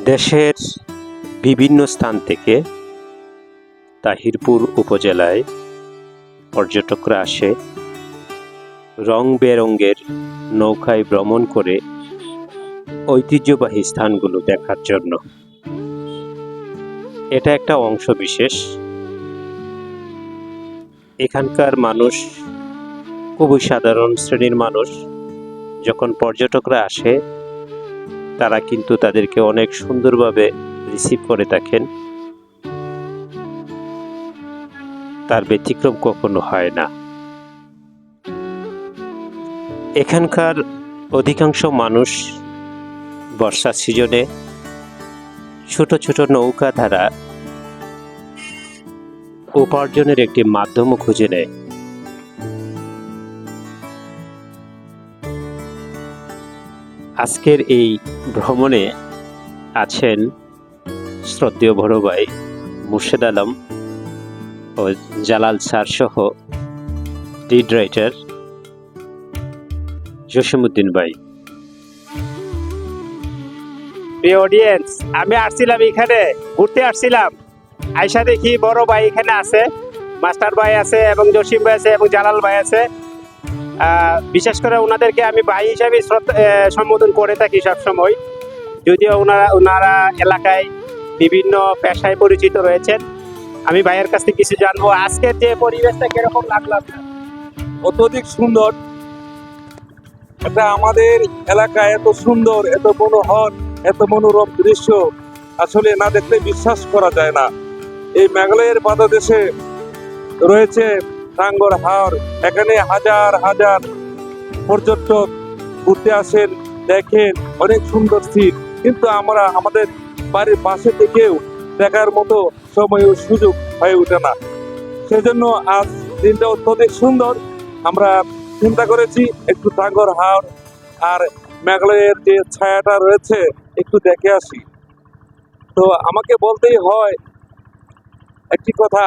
দেশের বিভিন্ন স্থান থেকে তাহিরপুর উপজেলায় পর্যটকরা আসে রং বেরঙের নৌকায় ভ্রমণ করে ঐতিহ্যবাহী স্থানগুলো দেখার জন্য। এটা একটা অংশ বিশেষ। এখানকার মানুষ খুবই সাধারণ শ্রেণীর মানুষ। যখন পর্যটকরা আসে তারা কিন্তু তাদেরকে অনেক সুন্দরভাবে রিসিভ করে থাকেন। তার ব্যতিক্রম কখনো হয় না। এখানকার অধিকাংশ মানুষ বর্ষা সিজনে ছোট ছোট নৌকা দ্বারা উপার্জনের একটি মাধ্যমও খুঁজে নেয়। আজকের এই ভ্রমণে আছেন শ্রদ্ধেয় বড় ভাই মুর্শেদ আলম ও জালাল স্যার সহ লিড রাইটার জসিমউদ্দিন ভাই। প্রিয় অডিয়েন্স, আমি আসছিলাম এখানে ঘুরতে আসছিলাম। আয়সা দেখি বড় ভাই এখানে আছে, মাস্টার ভাই আছে এবং জসিম ভাই আছে এবং জালাল ভাই আছে। বিশেষ করে ওনাদেরকে আমি ভাই হিসাবে সম্বোধন করে থাকি সবসময়, যদিও ওনারা এলাকায় বিভিন্ন পেশায় পরিচিত রয়েছেন। আমি ভাইয়ের কাছ থেকে কিছু জানবো। আজকের যে পরিবেশটা কিরকম লাগলো আপনার? অত্যধিক সুন্দর। এটা আমাদের এলাকায় এত সুন্দর, এত মনোহর, এত মনোরম দৃশ্য আসলে না দেখলে বিশ্বাস করা যায় না। এই মেঘালয়ের পাদদেশে রয়েছে টাঙ্গর হাওর। এখানে হাজার হাজার পর্যটক ঘুরতে আসেন, দেখেন অনেক সুন্দর সিন, কিন্তু আমরা আমাদের বাড়ির পাশে থেকেও দেখার মতো সময় ও সুযোগ হয়ে ওঠে না। সেজন্য আজ দিনটা অত্যধিক সুন্দর। আমরা চিন্তা করেছি একটু টাঙ্গর হাওর আর মেঘালয়ের যে ছায়াটা রয়েছে একটু দেখে আসি। তো আমাকে বলতেই হয় একটি কথা,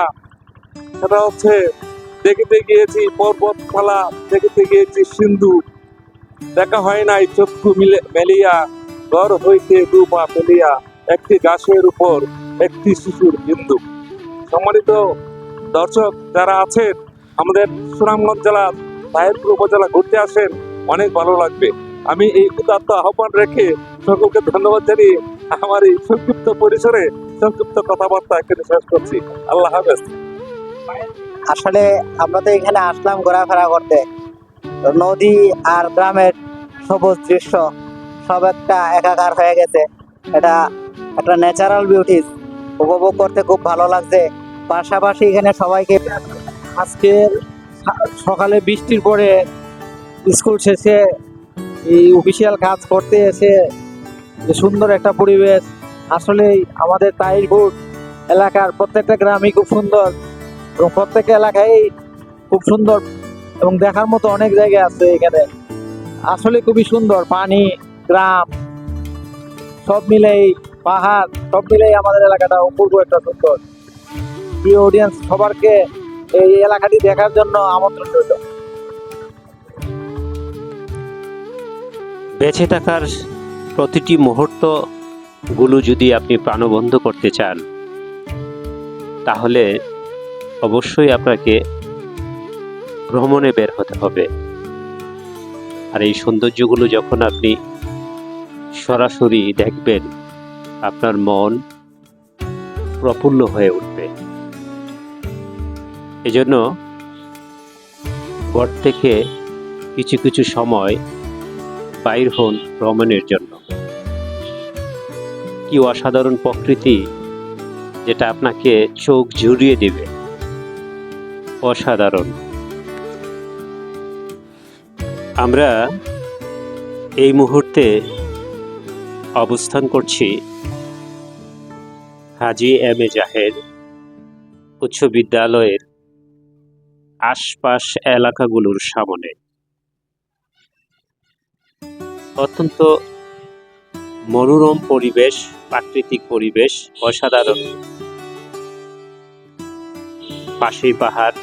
সেটা হচ্ছে দেখিতে গিয়েছি পর্বতমালা, দেখিতে গিয়েছি সিন্ধু, দেখা হয় নাই চক্ষু মেলিয়া, ঘর হইতে দু পা ফেলিয়া, একটি গাছের উপর একটি শিশুর বিন্দু। সম্মানিত দর্শক যারা আছেন, আমাদের সুনামগঞ্জ জেলা তাহিরপুর উপজেলা ঘুরতে আসেন, অনেক ভালো লাগবে। আমি এই উদাত্ত আহ্বান রেখে সকলকে ধন্যবাদ জানিয়ে আমার এই সংক্ষিপ্ত পরিসরে সংক্ষিপ্ত কথাবার্তা এখানে শেষ করছি। আল্লাহ হাফেজ। আসলে আমরা তো এখানে আসলাম ঘোরাফেরা করতে। নদী আর গ্রামের সবুজ দৃশ্য সব একটা একাকার হয়ে গেছে। এটা একটা ন্যাচারাল বিউটি উপভোগ করতে খুব ভালো লাগছে। পাশাপাশি এখানে সবাইকে আজকের সকালে বৃষ্টির পরে স্কুল শেষে এই অফিসিয়াল কাজ করতে এসে যে সুন্দর একটা পরিবেশ। আসলেই আমাদের তাহিরপুর এলাকার প্রত্যেকটা গ্রামই খুব সুন্দর এবং প্রত্যেকটা এলাকায় খুব সুন্দর এবং দেখার মতো অনেক জায়গা আছে এখানে। আসলে খুবই সুন্দর, পানি, গ্রাম সব মিলেই, পাহাড় সব মিলেই আমাদের এলাকাটা অপূর্ব একটা সুন্দর। প্রিয় অডিয়েন্স, সবারকে এই এলাকাটি দেখার জন্য আমন্ত্রণ রইল। বেঁচে থাকার প্রতিটি মুহূর্তগুলো যদি আপনি প্রাণবন্ধ করতে চান তাহলে অবশ্যই আপনাকে ভ্রমণে বের হতে হবে। আর এই সৌন্দর্যগুলো যখন আপনি সরাসরি দেখবেন আপনার মন প্রফুল্ল হয়ে উঠবে। এজন্য ঘর থেকে কিছু কিছু সময় বাইর হন ভ্রমণের জন্য। কি অসাধারণ প্রকৃতি, যেটা আপনাকে চোখ জুড়িয়ে দেবে। অসাধারণ। আমরা এই মুহূর্তে অবস্থান করছি হাজী এম এ জাহেদ উচ্চ বিদ্যালয়ের আশপাশ এলাকাগুলোর সামনে। অত্যন্ত মনোরম পরিবেশ, প্রাকৃতিক পরিবেশ, অসাধারণ। পাশেই পাহাড়।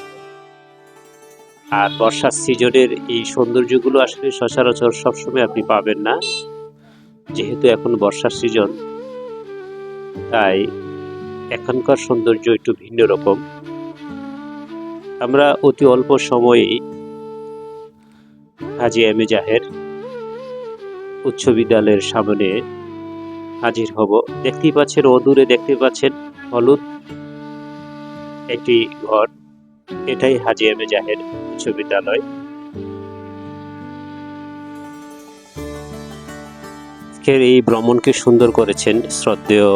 আর বর্ষার সিজনের এই সৌন্দর্যগুলো আসলে সচরাচর সবসময় আপনি পাবেন না, যেহেতু এখন বর্ষার সিজন। তাই এখানকার সৌন্দর্য একটু ভিন্ন রকম। আমরা অতি অল্প সময়েই হাজী এম.এ. জাহের উচ্চ বিদ্যালয়ের সামনে হাজির হব। দেখতেই পাচ্ছেন, অদূরে দেখতে পাচ্ছেন হলুদ একটি ঘর, এটাই হাজী এম.এ. জাহের উচ্চ বিদ্যালয়। আজকের এই ভ্রমণকে সুন্দর করেছেন শ্রদ্ধেয়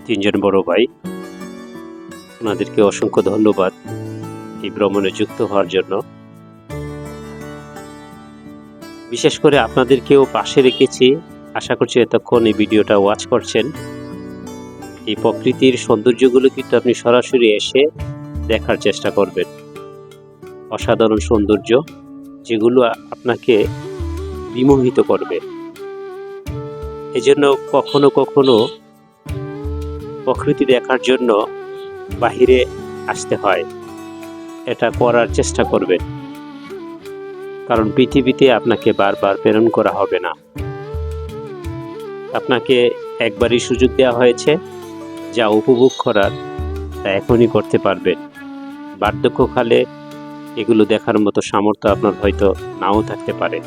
তিনজন বড় ভাই, ওনাদেরকে অসংখ্য ধন্যবাদ এই ভ্রমণে যুক্ত হওয়ার জন্য। বিশেষ করে আপনাদেরকেও পাশে রেখেছি। আশা করছি এতক্ষণ এই ভিডিওটা ওয়াচ করছেন। এই প্রকৃতির সৌন্দর্যগুলো কিন্তু আপনি সরাসরি এসে দেখার চেষ্টা করবেন। অসাধারণ সৌন্দর্য, যেগুলো আপনাকে বিমোহিত করবে। এজন্য কখনো কখনো প্রকৃতি দেখার জন্য বাহিরে আসতে হয়, এটা করার চেষ্টা করবেন, কারণ পৃথিবীতে আপনাকে বারবার প্রেরণ করা হবে না। আপনাকে একবারই সুযোগ দেওয়া হয়েছে, যা উপভোগ করার তা এখনই করতে পারবেন। বার্ধক্যকালে এগুলো দেখার মতো সামর্থ্য আপনার হয়তো নাও থাকতে পারে।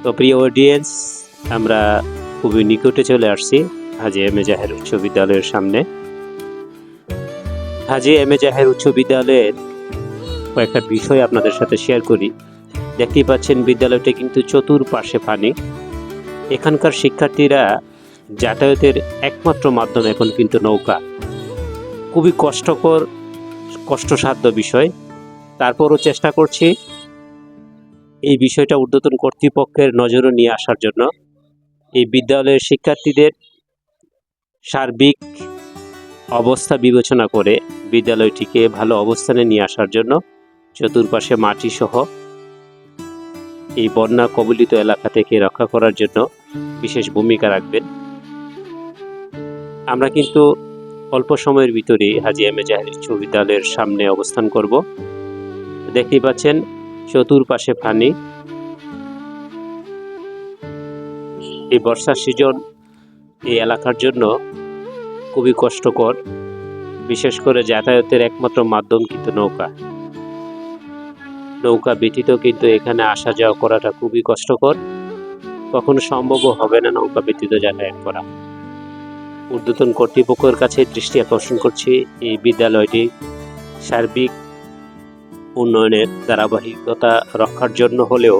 তো প্রিয় অডিয়েন্স, আমরা খুবই নিকটে চলে আসছি হাজী এম.এ. জাহের উচ্চ বিদ্যালয়ের সামনে। হাজী এম.এ. জাহের উচ্চ বিদ্যালয়ের কয়েকটা বিষয় আপনাদের সাথে শেয়ার করি। দেখতেই পাচ্ছেন বিদ্যালয়টা কিন্তু চতুর্পাশে পানি। এখানকার শিক্ষার্থীরা যাতায়াতের একমাত্র মাধ্যম এখন কিন্তু নৌকা। খুবই কষ্টসাধ্য বিষয়, তারপরও চেষ্টা করছি এই বিষয়টা ঊর্ধ্বতন কর্তৃপক্ষের নজরে নিয়ে আসার জন্য। এই বিদ্যালয়ের শিক্ষার্থীদের সার্বিক অবস্থা বিবেচনা করে বিদ্যালয়টিকে ভালো অবস্থানে নিয়ে আসার জন্য চতুর্পাশে মাটি সহ এই বন্যা কবলিত এলাকা থেকে রক্ষা করার জন্য বিশেষ ভূমিকা রাখবেন। আমরা কিন্তু অল্প সময়ের ভিতরেই হাজী এম.এ. জাহের উচ্চ বিদ্যালয়ের সামনে অবস্থান করব। দেখতেই পাচ্ছেন চতুর্পাশে পানি। এই বর্ষার সিজন এই এলাকার জন্য খুবই কষ্টকর, বিশেষ করে যাতায়াতের একমাত্র মাধ্যম কিন্তু নৌকা। নৌকা ব্যতীত কিন্তু এখানে আসা যাওয়া করাটা খুবই কষ্টকর, কখনো সম্ভবও হবে না নৌকা ব্যতীত যাতায়াত করা। ঊর্ধ্বতন কর্তৃপক্ষের কাছে দৃষ্টি আকর্ষণ করছি, এই বিদ্যালয়টি সার্বিক উন্নয়নের ধারাবাহিকতা রক্ষার জন্য হলেও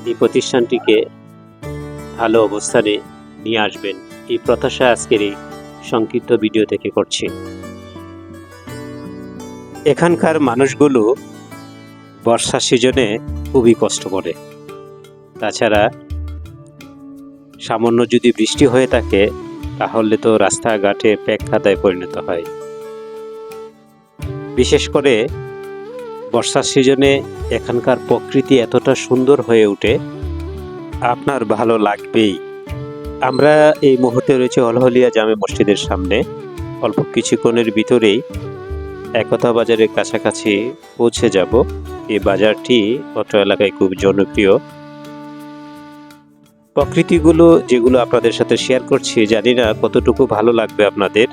এই প্রতিষ্ঠানটিকে ভালো অবস্থানে নিয়ে আসবেন, এই প্রত্যাশা আজকের এই সংক্ষিপ্ত ভিডিও থেকে করছি। এখানকার মানুষগুলো বর্ষা সিজনে খুবই কষ্ট করে। তাছাড়া সামান্য যদি বৃষ্টি হয়ে থাকে তাহলে তো রাস্তাঘাটে প্যাক খাদায় পরিণত হয়। বিশেষ করে বর্ষার সিজনে এখানকার প্রকৃতি এতটা সুন্দর হয়ে ওঠে, আপনার ভালো লাগবেই। আমরা এই মুহূর্তে রয়েছে অলহলিয়া জামে মসজিদের সামনে। অল্প কিছুক্ষণের ভিতরেই একতা বাজারের কাছাকাছি পৌঁছে যাব। এই বাজারটি অত্র এলাকায় খুব জনপ্রিয়। প্রকৃতিগুলো যেগুলো আপনাদের সাথে শেয়ার করছি, জানি না কতটুকু ভালো লাগবে আপনাদের,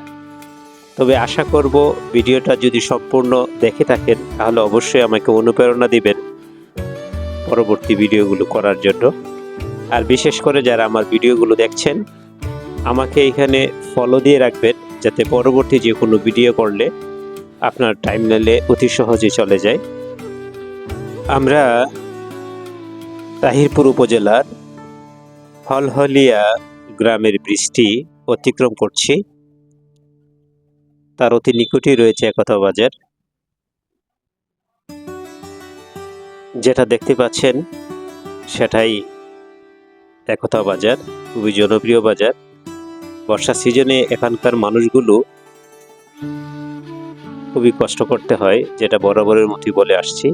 তবে আশা করব ভিডিওটা যদি সম্পূর্ণ দেখে থাকেন তাহলে অবশ্যই আমাকে অনুপ্রেরণা দিবেন পরবর্তী ভিডিওগুলো করার জন্য। আর বিশেষ করে যারা আমার ভিডিওগুলো দেখছেন, আমাকে এখানে ফলো দিয়ে রাখবেন, যাতে পরবর্তী যে কোনো ভিডিও করলে আপনার টাইমলাইনে অতি সহজে চলে যায়। আমরা তাহিরপুর উপজেলার হলহলিয়া গ্রামের ব্রিজটি অতিক্রম করছি। তার অতি নিকটেই রয়েছে একতা বাজার। যেটা দেখতে পাচ্ছেন সেটাই একতা বাজার, খুবই জনপ্রিয় বাজার। বর্ষা সিজনে এখানকার মানুষগুলো খুবই কষ্ট করতে হয়, যেটা বরাবরের মতোই বলে আসছি।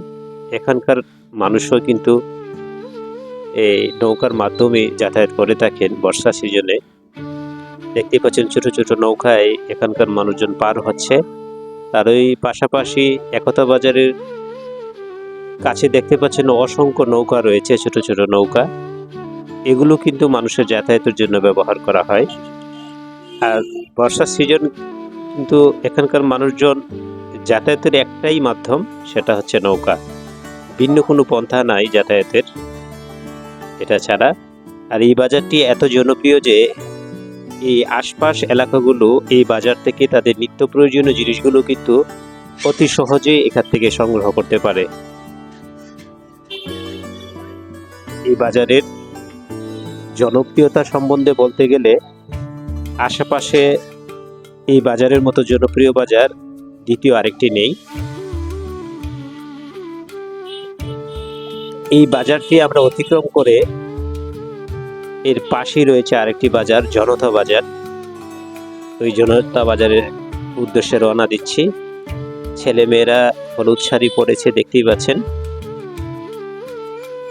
এখানকার মানুষও কিন্তু এই নৌকার মাধ্যমে যাতায়াত করে থাকেন বর্ষা সিজনে। দেখতে পাচ্ছেন ছোট ছোট নৌকায় এখানকার মানুষজন পার হচ্ছে। তার ওই পাশাপাশি একতা বাজারের কাছে দেখতে পাচ্ছেন অসংখ্য নৌকা রয়েছে, ছোট ছোট নৌকা। এগুলো কিন্তু মানুষের যাতায়াতের জন্য ব্যবহার করা হয়। আর বর্ষার সিজন কিন্তু এখানকার মানুষজন যাতায়াতের একটাই মাধ্যম, সেটা হচ্ছে নৌকা। ভিন্ন কোনো পন্থা নাই যাতায়াতের এটা ছাড়া। আর এই বাজারটি এত জনপ্রিয় যে এই আশপাশ এলাকাগুলো এই বাজার থেকে তাদের নিত্য প্রয়োজনীয় জিনিসগুলো কিন্তু অতি সহজেই এখান থেকে সংগ্রহ করতে পারে। এই বাজারের জনপ্রিয়তা সম্বন্ধে বলতে গেলে আশেপাশে এই বাজারের মতো জনপ্রিয় বাজার দ্বিতীয় আরেকটি নেই। এই বাজারটি আমরা অতিক্রম করে এর পাশেই রয়েছে আরেকটি বাজার, জনতা বাজার। ওই জনতা বাজারের উদ্দেশ্যে রওনা দিচ্ছি। ছেলে মেয়েরা হলুদ শাড়ি পরেছে, দেখতেই পাচ্ছেন।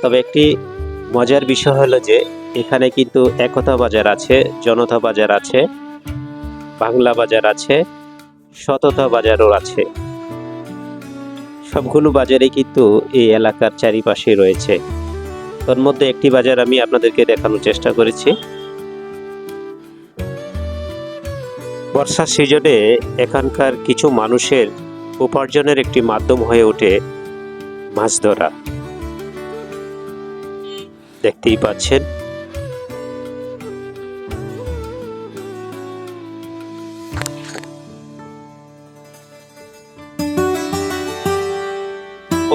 তবে একটি মজার বিষয় হলো যে এখানে কিন্তু একতা বাজার আছে, জনতা বাজার আছে, বাংলা বাজার আছে, সততা বাজারও আছে। সবগুলো বাজারে কিন্তু এই এলাকার চারিপাশে রয়েছে। তার মধ্যে একটি বাজার আমি আপনাদেরকে দেখানোর চেষ্টা করেছি। বর্ষার সিজনে এখানকার কিছু মানুষের উপার্জনের একটি মাধ্যম হয়ে ওঠে মাছ ধরা। দেখতেই পাচ্ছেন।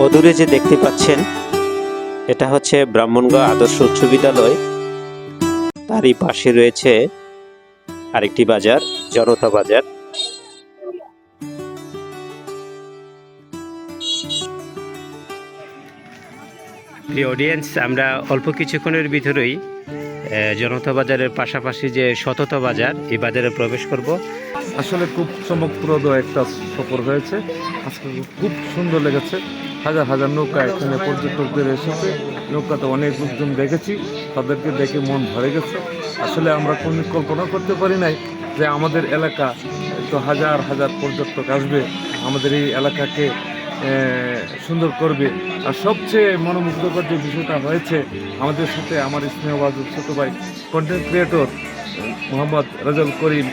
অদূরে যে দেখতে পাচ্ছেন এটা হচ্ছে ব্রাহ্মণগাঁও আদর্শ উচ্চ বিদ্যালয়। তারই পাশে রয়েছে আরেকটি বাজার, জনতা বাজার। প্রিয় অডিয়েন্স, আমরা অল্প কিছুক্ষণের ভিতরেই জনতা বাজারের পাশাপাশি যে সততা বাজার, এই বাজারে প্রবেশ করব। আসলে খুব চমকপ্রদ একটা সফর হয়েছে। আজকে খুব সুন্দর লেগেছে। হাজার হাজার নৌকা এখানে পর্যটকদের এসেছে। নৌকাতে অনেক লোকজন দেখেছি, তাদেরকে দেখে মন ভরে গেছে। আসলে আমরা কোনো কল্পনা করতে পারি নাই যে আমাদের এলাকা তো হাজার হাজার পর্যটক আসবে, আমাদের এই এলাকাকে সুন্দর করবে। আর সবচেয়ে মনোমুগ্ধকর যে বিষয়টা হয়েছে, আমাদের সাথে আমার স্নেহভাজন ছোট ভাই কন্টেন্ট ক্রিয়েটর মোহাম্মদ রাজাল করিম,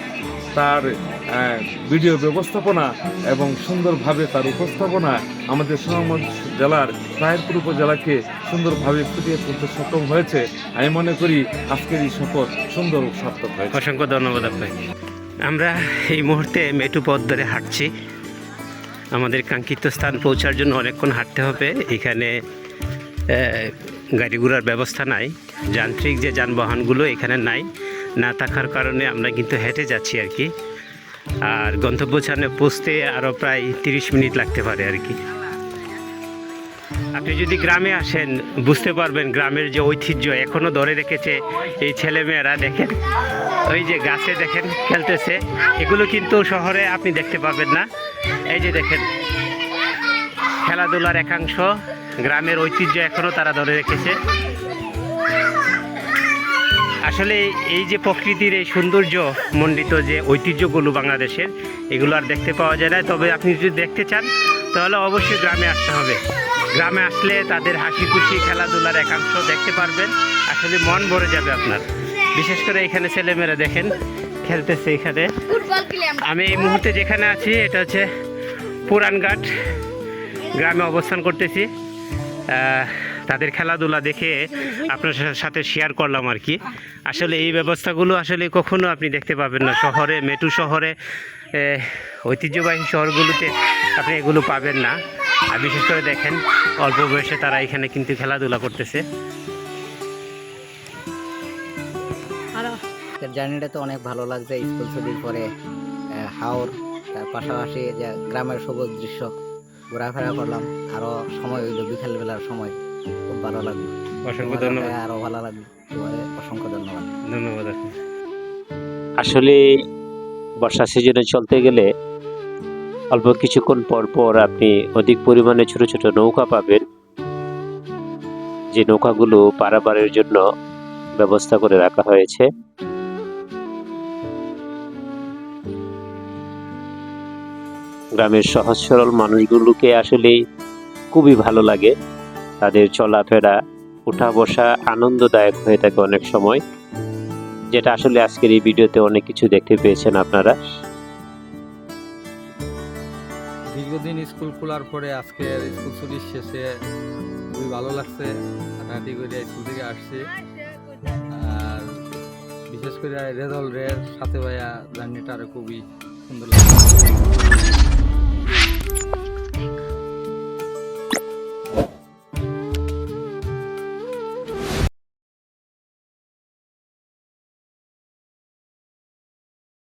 তার ভিডিও ব্যবস্থাপনা এবং সুন্দরভাবে তার উপস্থাপনা আমাদের সুনামগঞ্জ জেলার তাহিরপুর উপজেলাকে সুন্দরভাবে ফুটিয়ে তুলতে সক্ষম হয়েছে। আমি মনে করি আজকের এই সফর সুন্দর ও সার্থক হয়েছে। অসংখ্য ধন্যবাদ আপনাকে। আমরা এই মুহূর্তে মেটু পথ ধরে হাঁটছি। আমাদের কাঙ্ক্ষিত স্থান পৌঁছার জন্য অনেকক্ষণ হাঁটতে হবে। এখানে গাড়ি ঘোড়ার ব্যবস্থা নাই, যান্ত্রিক যে যানবাহনগুলো এখানে নাই, না থাকার কারণে আমরা কিন্তু হেঁটে যাচ্ছি আর কি। আর গন্তব্যস্থানে পৌঁছতে আরও প্রায় 30 মিনিট লাগতে পারে আর কি। আপনি যদি গ্রামে আসেন বুঝতে পারবেন গ্রামের যে ঐতিহ্য এখনও ধরে রেখেছে এই ছেলেমেয়েরা। দেখেন ওই যে গাছে দেখেন খেলতেছে, এগুলো কিন্তু শহরে আপনি দেখতে পাবেন না। এই যে দেখেন খেলাধুলার একাংশ, গ্রামের ঐতিহ্য এখনও তারা ধরে রেখেছে। আসলে এই যে প্রকৃতির এই সৌন্দর্য মণ্ডিত যে ঐতিহ্যগুলো বাংলাদেশের, এগুলো আর দেখতে পাওয়া যায় না। তবে আপনি যদি দেখতে চান তাহলে অবশ্যই গ্রামে আসতে হবে। গ্রামে আসলে তাদের হাসি খুশি খেলাধুলার একাংশ দেখতে পারবেন। আসলে মন ভরে যাবে আপনার। বিশেষ করে এখানে ছেলেমেয়েরা দেখেন খেলতেছে। এখানে আমি এই মুহূর্তে যেখানে আছি এটা হচ্ছে পুরানঘাট গ্রামে অবস্থান করতেছি। তাদের খেলাধুলা দেখে আপনার সাথে শেয়ার করলাম আর কি। আসলে এই ব্যবস্থাগুলো আসলে কখনো আপনি দেখতে পাবেন না শহরে, মেট্রো শহরে, ঐতিহ্যবাহী শহরগুলোতে আপনি এগুলো পাবেন না। আর বিশেষ করে দেখেন অল্প বয়সে তারা এখানে কিন্তু খেলাধুলা করতেছে। জার্নিটা তো অনেক ভালো লাগছে। স্কুল ছুটির পরে হাওর, তার পাশাপাশি যে গ্রামের সবুজ দৃশ্য ঘোরাফেরা করলাম। আরও সময় হইলো বিকালবেলার সময়, খুব ভালো লাগলো। অসংখ্য ধন্যবাদ। আরও ভালো লাগলো, অসংখ্য ধন্যবাদ। ধন্যবাদ। আসলে বর্ষা সিজনে চলতে গেলে অল্প কিছুক্ষণ পর পর আপনি অধিক পরিমাণে ছোট ছোট নৌকা পাবেন, যে নৌকাগুলো পারাপারের জন্য ব্যবস্থা করে রাখা হয়েছে। গ্রামের সহজ সরল মানুষগুলোকে আসলে খুবই ভালো লাগে, তাদের চলাফেরা, উঠা বসা আনন্দদায়ক হয়ে থাকে অনেক সময়, যেটা আসলে আজকের এই ভিডিওতে অনেক কিছু দেখতে পেয়েছেন আপনারা। দীর্ঘদিন স্কুল খোলার পরে আজকের স্কুল ছুটির শেষে খুবই ভালো লাগছে। হাঁটাহাঁটি করে স্কুল থেকে আসছি, আর বিশেষ করে রেজাল্টের সাথে ভাইয়া জার্নিটা আরো খুবই সুন্দর লাগছে।